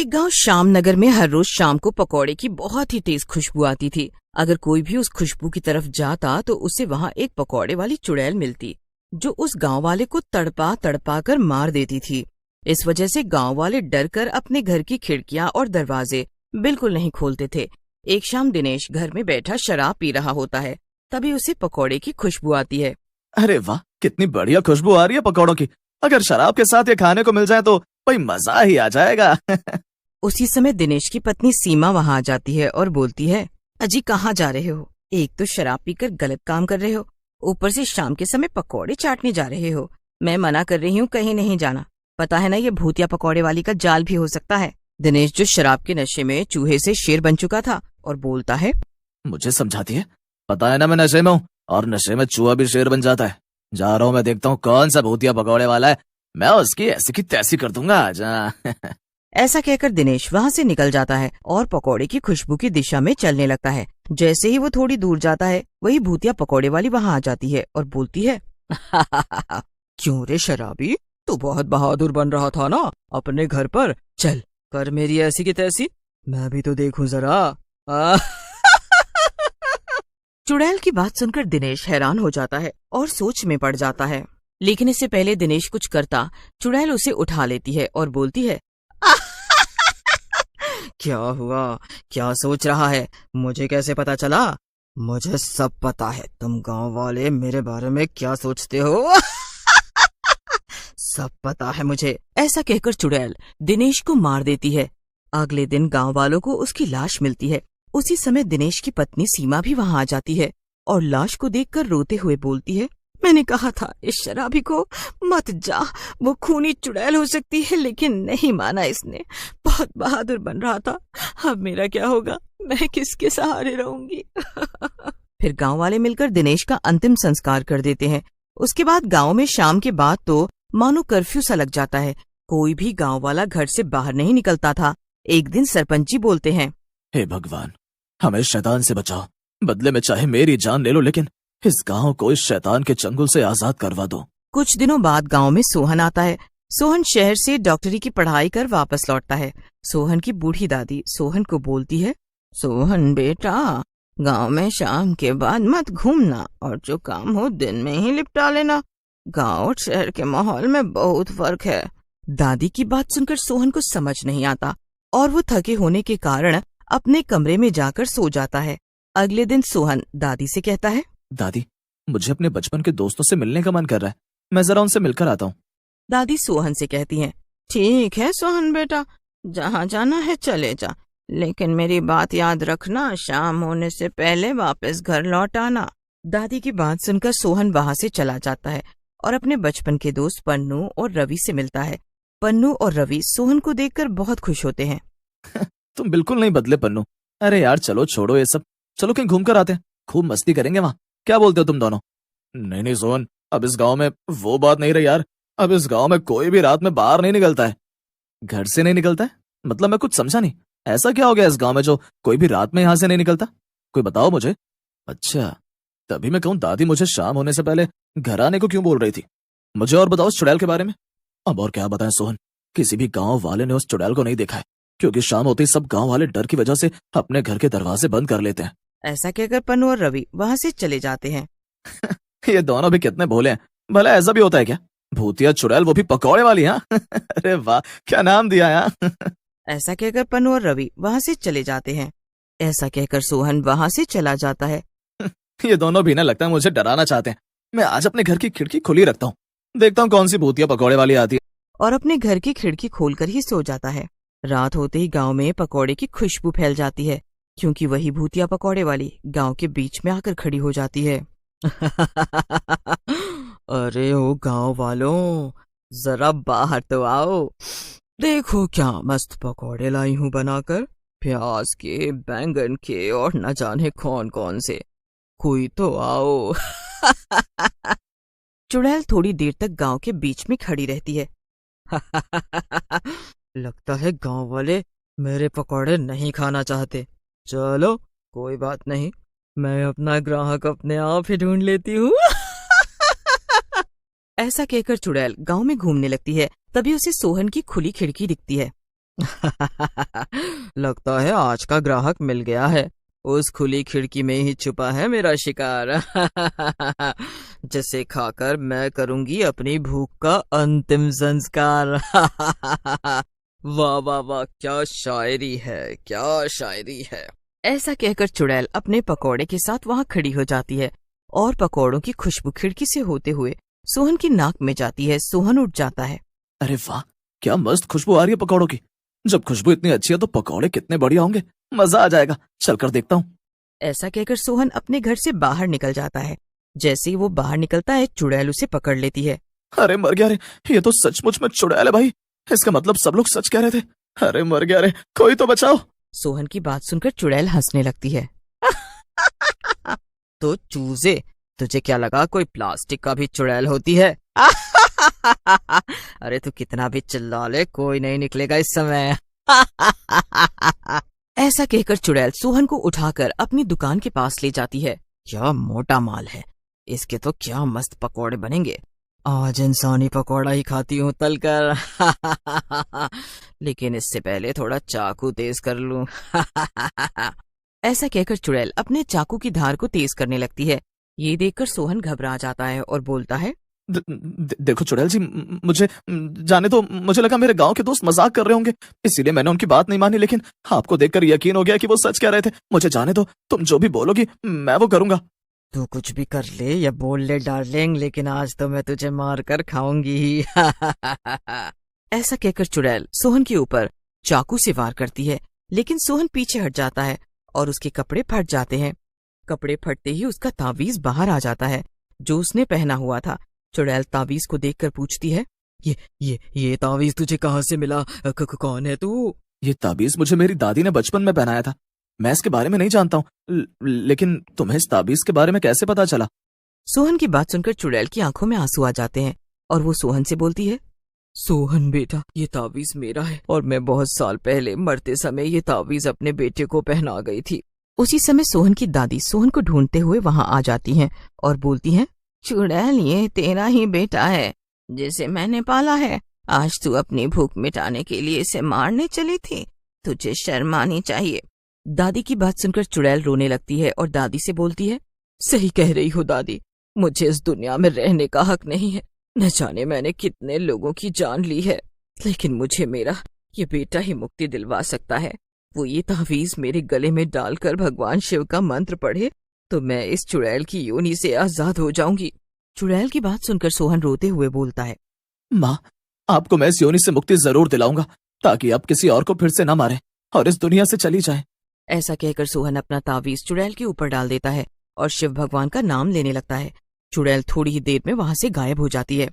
एक गांव श्याम नगर में हर रोज शाम को पकौड़े की बहुत ही तेज खुशबू आती थी। अगर कोई भी उस खुशबू की तरफ जाता तो उसे वहाँ एक पकौड़े वाली चुड़ैल मिलती, जो उस गांव वाले को तड़पा तड़पा कर मार देती थी। इस वजह से गांव वाले डर कर अपने घर की खिड़कियां और दरवाजे बिल्कुल नहीं खोलते थे। एक शाम दिनेश घर में बैठा शराब पी रहा होता है, तभी उसे पकौड़े की खुशबू आती है। अरे वाह, कितनी बढ़िया खुशबू आ रही है पकौड़ों की। अगर शराब के साथ ये खाने को मिल जाए तो भाई मजा ही आ जाएगा। उसी समय दिनेश की पत्नी सीमा वहाँ आ जाती है और बोलती है, अजी कहाँ जा रहे हो? एक तो शराब पीकर गलत काम कर रहे हो, ऊपर से शाम के समय पकौड़े चाटने जा रहे हो। मैं मना कर रही हूँ, कहीं नहीं जाना। पता है ना, ये भूतिया पकौड़े वाली का जाल भी हो सकता है। दिनेश जो शराब के नशे में चूहे से शेर बन चुका था और बोलता है, मुझे समझाती है, पता है ना मैं नशे में हूँ और नशे में चूहा भी शेर बन जाता है। जा रहा हूँ, मैं देखता हूँ कौन सा भूतिया पकौड़े वाला है, मैं उसकी ऐसी की तैसी कर दूंगा आज। ऐसा कहकर दिनेश वहाँ से निकल जाता है और पकौड़े की खुशबू की दिशा में चलने लगता है। जैसे ही वो थोड़ी दूर जाता है, वही भूतिया पकौड़े वाली वहाँ आ जाती है और बोलती है, क्यों रे शराबी, तू बहुत बहादुर बन रहा था ना अपने घर पर, चल कर मेरी ऐसी की तैसी, मैं भी तो देखूं जरा। चुड़ैल की बात सुनकर दिनेश हैरान हो जाता है और सोच में पड़ जाता है। लेकिन इससे पहले दिनेश कुछ करता, चुड़ैल उसे उठा लेती है और बोलती है, क्या हुआ, क्या सोच रहा है? मुझे कैसे पता चला? मुझे सब पता है, तुम गांव वाले मेरे बारे में क्या सोचते हो। सब पता है मुझे। ऐसा कहकर चुड़ैल दिनेश को मार देती है। अगले दिन गांव वालों को उसकी लाश मिलती है। उसी समय दिनेश की पत्नी सीमा भी वहां आ जाती है और लाश को देखकर रोते हुए बोलती है, मैंने कहा था इस शराबी को मत जा, वो खूनी चुड़ैल हो सकती है, लेकिन नहीं माना इसने। बहुत बहादुर बन रहा था, अब मेरा क्या होगा? मैं किसके सहारे रहूंगी? फिर गांव वाले मिलकर दिनेश का अंतिम संस्कार कर देते हैं। उसके बाद गांव में शाम के बाद तो मानो कर्फ्यू सा लग जाता है। कोई भी गांव वाला घर से बाहर नहीं निकलता था। एक दिन सरपंच जी बोलते हैं, हे भगवान, हमें शैतान से बचाओ, बदले में चाहे मेरी जान ले लो, लेकिन इस गांव को इस शैतान के चंगुल से आजाद करवा दो। कुछ दिनों बाद गांव में सोहन आता है। सोहन शहर से डॉक्टरी की पढ़ाई कर वापस लौटता है। सोहन की बूढ़ी दादी सोहन को बोलती है, सोहन बेटा, गांव में शाम के बाद मत घूमना और जो काम हो दिन में ही निपटा लेना। गांव और शहर के माहौल में बहुत फर्क है। दादी की बात सुनकर सोहन को समझ नहीं आता और वो थके होने के कारण अपने कमरे में जाकर सो जाता है। अगले दिन सोहन दादी से कहता है, दादी, मुझे अपने बचपन के दोस्तों से मिलने का मन कर रहा है, मैं जरा उनसे मिलकर आता हूँ। दादी सोहन से कहती हैं, ठीक है सोहन बेटा, जहाँ जाना है चले जा, लेकिन मेरी बात याद रखना, शाम होने से पहले वापस घर लौट आना। दादी की बात सुनकर सोहन वहाँ से चला जाता है और अपने बचपन के दोस्त पन्नू और रवि से मिलता है। पन्नू और रवि सोहन को देखकर बहुत खुश होते हैं। तुम बिल्कुल नहीं बदले पन्नू। अरे यार चलो छोड़ो ये सब, चलो कहीं घूम कर आते हैं, खूब मस्ती करेंगे वहाँ, क्या बोलते हो तुम दोनों? नहीं नहीं सोहन, अब इस गांव में वो बात नहीं रही यार। अब इस गांव में कोई भी रात में बाहर नहीं निकलता है। घर से नहीं निकलता है? मतलब मैं कुछ समझा नहीं, ऐसा क्या हो गया इस गांव में जो कोई भी रात में यहाँ से नहीं निकलता? कोई बताओ मुझे। अच्छा, तभी मैं कहूँ दादी मुझे शाम होने से पहले घर आने को क्यों बोल रही थी। मुझे और बताओ उस चुड़ैल के बारे में। अब और क्या बताएं सोहन, किसी भी गांव वाले ने उस चुड़ैल को नहीं देखा है, क्योंकि शाम होते ही सब गांव वाले डर की वजह से अपने घर के दरवाजे बंद कर लेते हैं। ऐसा कहकर पन्नू और रवि वहाँ से चले जाते हैं। ये दोनों भी कितने भोले हैं, भला ऐसा भी होता है क्या? भूतिया चुड़ैल, वो भी पकौड़े वाली। हाँ अरे वाह, क्या नाम दिया यार। ऐसा कहकर पन्नू और रवि वहाँ से चले जाते हैं। ऐसा कहकर सोहन वहाँ से चला जाता है। ये दोनों भी ना लगता है मुझे डराना चाहते हैं। मैं आज अपने घर की खिड़की खुली रखता हूँ, देखता हूँ कौन सी भूतिया पकौड़े वाली आती है। और अपने घर की खिड़की खोलकर ही सो जाता है। रात होते ही गांव में पकौड़े की खुशबू फैल जाती है, क्योंकि वही भूतिया पकौड़े वाली गांव के बीच में आकर खड़ी हो जाती है। अरे ओ गांव वालों, जरा बाहर तो आओ, देखो क्या मस्त पकौड़े लाई हूँ बनाकर, प्याज के, बैंगन के और न जाने कौन कौन से। कोई तो आओ। चुड़ैल थोड़ी देर तक गांव के बीच में खड़ी रहती है। लगता है गांव वाले मेरे पकौड़े नहीं खाना चाहते। चलो कोई बात नहीं, मैं अपना ग्राहक अपने आप ही ढूंढ लेती हूँ। ऐसा कहकर चुड़ैल गांव में घूमने लगती है। तभी उसे सोहन की खुली खिड़की दिखती है। लगता है आज का ग्राहक मिल गया है। उस खुली खिड़की में ही छुपा है मेरा शिकार। जिसे खाकर मैं करूंगी अपनी भूख का अंतिम संस्कार। वाह वाह वाह, क्या शायरी है, क्या शायरी है। ऐसा कहकर चुड़ैल अपने पकौड़े के साथ वहां खड़ी हो जाती है और पकौड़ों की खुशबू खिड़की से होते हुए सोहन की नाक में जाती है। सोहन उठ जाता है। अरे वाह, क्या मस्त खुशबू आ रही है पकौड़ों की। जब खुशबू इतनी अच्छी है तो पकौड़े कितने बढ़िया होंगे। मजा आ जाएगा, चलकर देखता हूँ। ऐसा कहकर सोहन अपने घर से बाहर निकल जाता है। जैसे ही वो बाहर निकलता है चुड़ैल उसे पकड़ लेती है। अरे मर गया रे, ये तो सचमुच में चुड़ैल है भाई। इसका मतलब सब लोग सच कह रहे थे। अरे मर गया रे, कोई तो बचाओ। सोहन की बात सुनकर चुड़ैल हंसने लगती है। तो चूजे, तुझे क्या लगा कोई प्लास्टिक का भी चुड़ैल होती है? अरे तू कितना भी चिल्ला ले, कोई नहीं निकलेगा इस समय। ऐसा कहकर चुड़ैल सोहन को उठाकर अपनी दुकान के पास ले जाती है। क्या मोटा माल है, इसके तो क्या मस्त पकोड़े बनेंगे। आज इंसानी पकोड़ा ही खाती हूँ तलकर। लेकिन इससे पहले थोड़ा चाकू तेज कर लूं। ऐसा कहकर चुड़ैल अपने चाकू की धार को तेज करने लगती है। ये देखकर सोहन घबरा जाता है और बोलता है, देखो चुड़ैल जी, मुझे जाने दो। मुझे लगा मेरे गांव के दोस्त मजाक कर रहे होंगे, इसीलिए मैंने उनकी बात नहीं मानी। लेकिन आपको देखकर यकीन हो गया कि वो सच कह रहे थे। मुझे जाने दो, तुम जो भी बोलोगी मैं वो करूंगा। तू कुछ भी कर ले या बोल ले डार्लिंग, लेकिन आज तो मैं तुझे मार कर खाऊंगी ही। ऐसा कहकर चुड़ैल सोहन के ऊपर चाकू से वार करती है। लेकिन सोहन पीछे हट जाता है और उसके कपड़े फट जाते हैं। कपड़े फटते ही उसका तावीज बाहर आ जाता है जो उसने पहना हुआ था। चुड़ैल तावीज को देखकर पूछती है, ये तावीज तुझे कहाँ से मिला? कौन है तू? ये ताबीज मुझे मेरी दादी ने बचपन में पहनाया था। मैं इसके बारे में नहीं जानता हूँ, लेकिन तुम्हें इस ताबीज के बारे में कैसे पता चला? सोहन की बात सुनकर चुड़ैल की आंखों में आंसू आ जाते हैं और वो सोहन से बोलती है, सोहन बेटा, ये तावीज मेरा है और मैं बहुत साल पहले मरते समय ये तावीज अपने बेटे को पहना गई थी। उसी समय सोहन की दादी सोहन को ढूंढते हुए वहां आ जाती हैं और बोलती हैं, चुड़ैल, ये तेरा ही बेटा है जिसे मैंने पाला है। आज तू अपनी भूख मिटाने के लिए इसे मारने चली थी, तुझे शर्म आनी चाहिए। दादी की बात सुनकर चुड़ैल रोने लगती है और दादी से बोलती है, सही कह रही हो दादी, मुझे इस दुनिया में रहने का हक नहीं है। न जाने मैंने कितने लोगों की जान ली है, लेकिन मुझे मेरा ये बेटा ही मुक्ति दिलवा सकता है। वो ये तावीज मेरे गले में डालकर भगवान शिव का मंत्र पढ़े तो मैं इस चुड़ैल की योनि से आजाद हो जाऊंगी। चुड़ैल की बात सुनकर सोहन रोते हुए बोलता है, माँ, आपको मैं इस योनि से मुक्ति जरूर दिलाऊंगा, ताकि आप किसी और को फिर से न मारें और इस दुनिया से चली जाएं। ऐसा कहकर सोहन अपना तावीज चुड़ैल के ऊपर डाल देता है और शिव भगवान का नाम लेने लगता है। चुड़ैल थोड़ी ही देर में वहां से गायब हो जाती है।